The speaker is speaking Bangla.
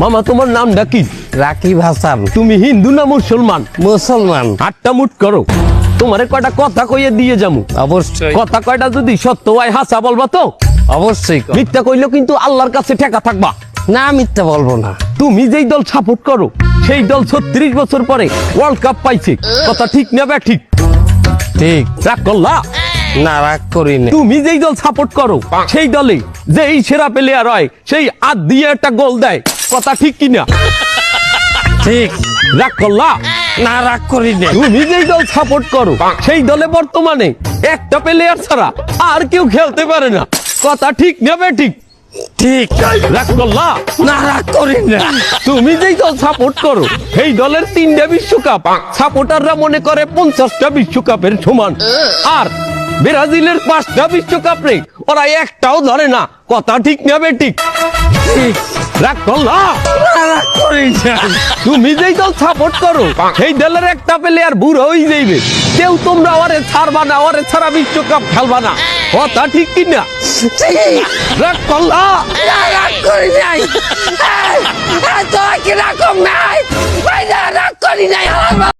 মামা তোমার নামটা কি? রাকিব হাসান। তুমি হিন্দু না মুসলমান? মুসলমান। হাতটা মুট করো, তোমারে কয়টা কথা কইয়ে দিয়ে যামু। অবশ্যই। কথা কয়টা যদি সত্য হয় হাসা বলবা তো? অবশ্যই। মিথ্যা কইলেও কিন্তু আল্লাহর কাছে ঠেকা থাকবা। না, মিথ্যা বলবো না। তুমি যেই দল সাপোর্ট করো সেই দল 36 বছর পরে ওয়ার্ল্ড কাপ পাইছে, কথা ঠিক না বে ঠিক? ঠিক। রাগ করলা? না, রাগ করি না। তুমি যেই দল সাপোর্ট করো সেই দলে যেই সেরা প্লেয়ার হয় সেই হাত দিয়ে একটা গোল দেয়, কথা ঠিক কিনা? ঠিক। রাগ করলা? না, রাগ করি না। তুমি যেই দল সাপোর্ট করো সেই দলে বর্তমানে একটা প্লেয়ার ছাড়া আর কেউ খেলতে পারে না, কথা ঠিক না বে ঠিক? ঠিক। রাগ করলা? না, রাগ করি না। তুমি যেই দল সাপোর্ট করো সেই দলের 3টা বিশ্বকাপ সাপোর্টাররা মনে করে 50টা বিশ্বকাপের সমান, আর ব্রাজিলের 5টা বিশ্বকাপ রে ওরা একটাও ধরে না, কথা ঠিক না বে ঠিক? ঠিক। রাগ করলা? না, রাগ করি না। তুমি যেই দল সাপোর্ট করো সেই দলের একটা প্লেয়ার বুড়ো হয়ে যাইবে, কেউ তোমরা ওরে ছাড়বা না, ওরে ছাড়া বিশ্বকাপ খেলবা না, কথা ঠিক কিনা? ঠিক। রাগ করলা? না, রাগ করি নাই। তোরা কি রকম নাই? রাগ করি নাই।